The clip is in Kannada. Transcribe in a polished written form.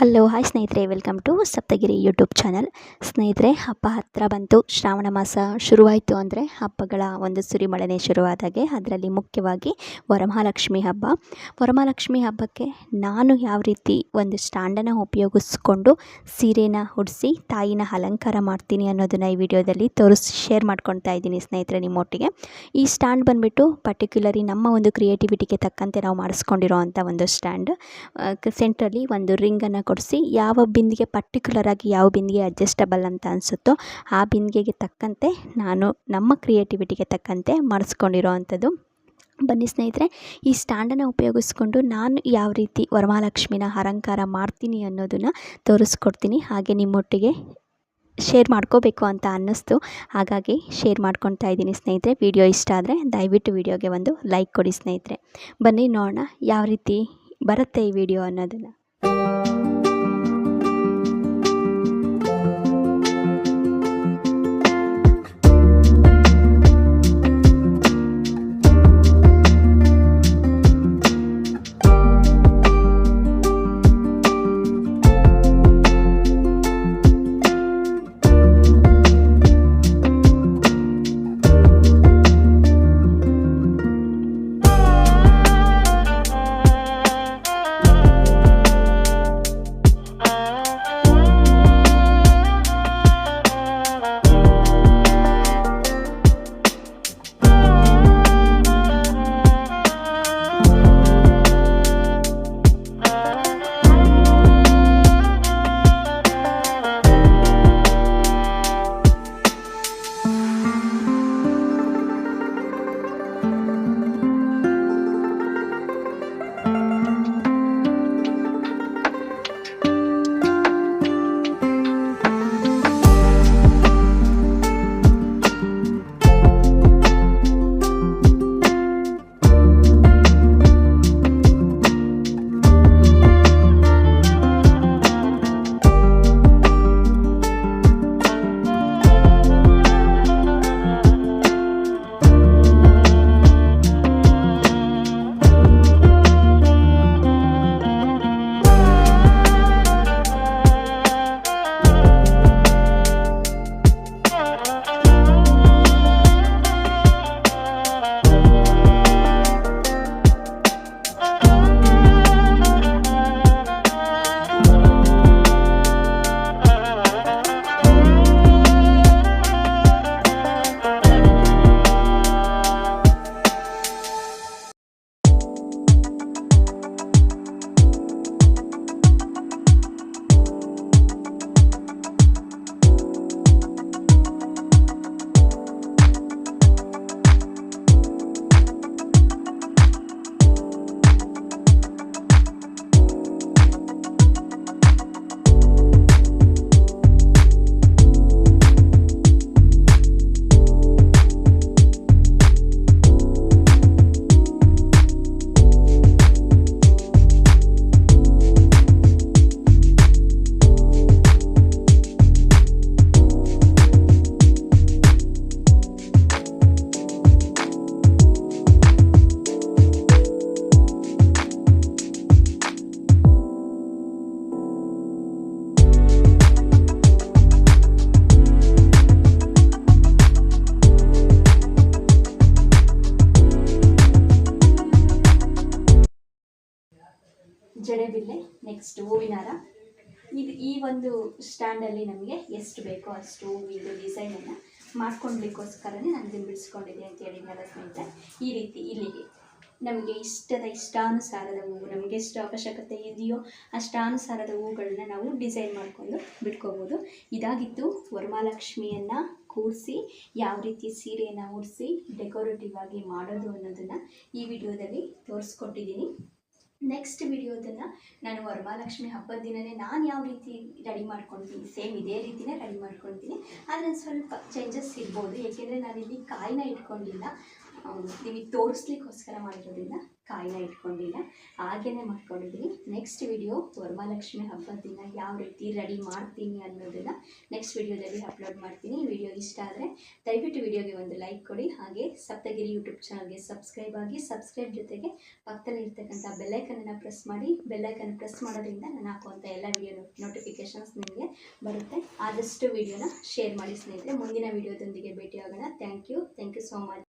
ಹಲೋ ಹಾಯ್ ಸ್ನೇಹಿತರೆ, welcome to Saptagiri YouTube channel. ಸ್ನೇಹಿತರೆ, ಹಬ್ಬ ಹತ್ತಿರ ಬಂತು, ಶ್ರಾವಣ ಮಾಸ ಶುರುವಾಯಿತು ಅಂದರೆ ಹಬ್ಬಗಳ ಒಂದು ಸುರಿಮಳೆನೇ ಶುರುವಾದಾಗೆ. ಅದರಲ್ಲಿ ಮುಖ್ಯವಾಗಿ ವರಮಹಾಲಕ್ಷ್ಮಿ ಹಬ್ಬ. ವರಮಹಾಲಕ್ಷ್ಮಿ ಹಬ್ಬಕ್ಕೆ ನಾನು ಯಾವ ರೀತಿ ಒಂದು ಸ್ಟ್ಯಾಂಡನ್ನು ಉಪಯೋಗಿಸ್ಕೊಂಡು ಸೀರೆನ ಉಡಿಸಿ ತಾಯಿನ ಅಲಂಕಾರ ಮಾಡ್ತೀನಿ ಅನ್ನೋದನ್ನು ಈ ವಿಡಿಯೋದಲ್ಲಿ ಶೇರ್ ಮಾಡ್ಕೊಳ್ತಾ ಇದ್ದೀನಿ ಸ್ನೇಹಿತರೆ ನಿಮ್ಮೊಟ್ಟಿಗೆ. ಈ ಸ್ಟ್ಯಾಂಡ್ ಬಂದುಬಿಟ್ಟು ಪರ್ಟಿಕ್ಯುಲರಿ ನಮ್ಮ ಒಂದು ಕ್ರಿಯೇಟಿವಿಟಿಗೆ ತಕ್ಕಂತೆ ನಾವು ಮಾಡಿಸ್ಕೊಂಡಿರೋ ಅಂಥ ಒಂದು ಸ್ಟ್ಯಾಂಡ್. ಸೆಂಟ್ರಲ್ಲಿ ಒಂದು ರಿಂಗನ್ನು ಕೊಡಿಸಿ ಯಾವ ಬಿಂದಿಗೆ ಪರ್ಟಿಕ್ಯುಲರಾಗಿ ಯಾವ ಬಿಂದಿಗೆ ಅಡ್ಜಸ್ಟಬಲ್ ಅಂತ ಅನಿಸುತ್ತೋ ಆ ಬಿಂದಿಗೆಗೆ ತಕ್ಕಂತೆ ನಾನು ನಮ್ಮ ಕ್ರಿಯೇಟಿವಿಟಿಗೆ ತಕ್ಕಂತೆ ಮಾಡಿಸ್ಕೊಂಡಿರೋ ಅಂಥದ್ದು. ಬನ್ನಿ ಸ್ನೇಹಿತರೆ, ಈ ಸ್ಟ್ಯಾಂಡನ್ನು ಉಪಯೋಗಿಸ್ಕೊಂಡು ನಾನು ಯಾವ ರೀತಿ ವರಮಹಾಲಕ್ಷ್ಮಿನ ಅಲಂಕಾರ ಮಾಡ್ತೀನಿ ಅನ್ನೋದನ್ನು ತೋರಿಸ್ಕೊಡ್ತೀನಿ. ಹಾಗೆ ನಿಮ್ಮೊಟ್ಟಿಗೆ ಶೇರ್ ಮಾಡ್ಕೋಬೇಕು ಅಂತ ಅನ್ನಿಸ್ತು, ಹಾಗಾಗಿ ಶೇರ್ ಮಾಡ್ಕೊತಾ ಇದ್ದೀನಿ ಸ್ನೇಹಿತರೆ. ವಿಡಿಯೋ ಇಷ್ಟ ಆದರೆ ದಯವಿಟ್ಟು ವಿಡಿಯೋಗೆ ಒಂದು ಲೈಕ್ ಕೊಡಿ ಸ್ನೇಹಿತರೆ. ಬನ್ನಿ ನೋಡೋಣ ಯಾವ ರೀತಿ ಬರುತ್ತೆ ಈ ವಿಡಿಯೋ ಅನ್ನೋದನ್ನು. ಜಡೆಬಿಲ್ಲೆ, ನೆಕ್ಸ್ಟ್ ಹೂವಿನ ಹಾರ. ಈ ಒಂದು ಸ್ಟ್ಯಾಂಡಲ್ಲಿ ನಮಗೆ ಎಷ್ಟು ಬೇಕೋ ಅಷ್ಟು ಹೂವಿನ ಡಿಸೈನನ್ನು ಮಾಡ್ಕೊಳ್ಲಿಕ್ಕೋಸ್ಕರನೇ ನಾನು ಇದನ್ನು ಬಿಡಿಸ್ಕೊಂಡಿದ್ದೆ ಅಂತ ಹೇಳಿದ್ನಲ್ಲ ಸ್ನೇಹಿತರೆ. ಈ ರೀತಿ ಇಲ್ಲಿಗೆ ನಮಗೆ ಇಷ್ಟಾನುಸಾರದ ಹೂವು, ನಮಗೆ ಎಷ್ಟು ಅವಶ್ಯಕತೆ ಇದೆಯೋ ಅಷ್ಟಾನುಸಾರದ ಹೂವುಗಳನ್ನ ನಾವು ಡಿಸೈನ್ ಮಾಡಿಕೊಂಡು ಬಿಟ್ಕೋಬೋದು. ಇದಾಗಿತ್ತು ವರಮಹಾಲಕ್ಷ್ಮಿಯನ್ನು ಕೂರಿಸಿ ಯಾವ ರೀತಿ ಸೀರೆಯನ್ನು ಉಡಿಸಿ ಡೆಕೋರೇಟಿವ್ ಆಗಿ ಮಾಡೋದು ಅನ್ನೋದನ್ನು ಈ ವಿಡಿಯೋದಲ್ಲಿ ತೋರಿಸ್ಕೊಟ್ಟಿದ್ದೀನಿ. ನೆಕ್ಸ್ಟ್ ವಿಡಿಯೋದನ್ನು ನಾನು ವರಮಹಾಲಕ್ಷ್ಮಿ ಹಬ್ಬದ ದಿನವೇ ನಾನು ಯಾವ ರೀತಿ ರೆಡಿ ಮಾಡ್ಕೊಳ್ತೀನಿ, ಸೇಮ್ ಇದೇ ರೀತಿಯೇ ರೆಡಿ ಮಾಡ್ಕೊಳ್ತೀನಿ. ಆದರೆ ಸ್ವಲ್ಪ ಚೇಂಜಸ್ ಇರ್ಬೋದು, ಏಕೆಂದರೆ ನಾನಿಲ್ಲಿ ಕಾಯಿನ ಇಟ್ಕೊಂಡಿಲ್ಲ. ನಿಮಗೆ ತೋರಿಸ್ಲಿಕ್ಕೋಸ್ಕರ ಮಾಡಿರೋದ್ರಿಂದ ಕಾಯಿನ ಇಟ್ಕೊಂಡಿಲ್ಲ, ಹಾಗೇ ಮಾಡ್ಕೊಂಡಿದ್ದೀನಿ. ನೆಕ್ಸ್ಟ್ ವಿಡಿಯೋ ವರಮಹಾಲಕ್ಷ್ಮಿ ಹಬ್ಬದ ದಿನ ಯಾವ ರೀತಿ ರೆಡಿ ಮಾಡ್ತೀನಿ ಅನ್ನೋದನ್ನು ನೆಕ್ಸ್ಟ್ ವಿಡಿಯೋದಲ್ಲಿ ಅಪ್ಲೋಡ್ ಮಾಡ್ತೀನಿ. ವಿಡಿಯೋ ಇಷ್ಟ ಆದರೆ ದಯವಿಟ್ಟು ವಿಡಿಯೋಗೆ ಒಂದು ಲೈಕ್ ಕೊಡಿ, ಹಾಗೆ ಸಪ್ತಗಿರಿ ಯೂಟ್ಯೂಬ್ ಚಾನಲ್ಗೆ ಸಬ್ಸ್ಕ್ರೈಬ್ ಆಗಿ, ಸಬ್ಸ್ಕ್ರೈಬ್ ಜೊತೆಗೆ ಪಕ್ಕದಲ್ಲಿ ಇರ್ತಕ್ಕಂಥ ಬೆಲ್ಲೈಕನನ್ನು ಪ್ರೆಸ್ ಮಾಡಿ. ಬೆಲ್ಲೈಕನ್ ಪ್ರೆಸ್ ಮಾಡೋದ್ರಿಂದ ನಾನು ಹಾಕುವಂಥ ಎಲ್ಲ ವಿಡಿಯೋ ನೋಟಿಫಿಕೇಷನ್ಸ್ ನಿಮಗೆ ಬರುತ್ತೆ. ಆದಷ್ಟು ವಿಡಿಯೋನ ಶೇರ್ ಮಾಡಿ ಸ್ನೇಹಿತರೆ. ಮುಂದಿನ ವಿಡಿಯೋದೊಂದಿಗೆ ಭೇಟಿಯಾಗೋಣ. Thank you so much.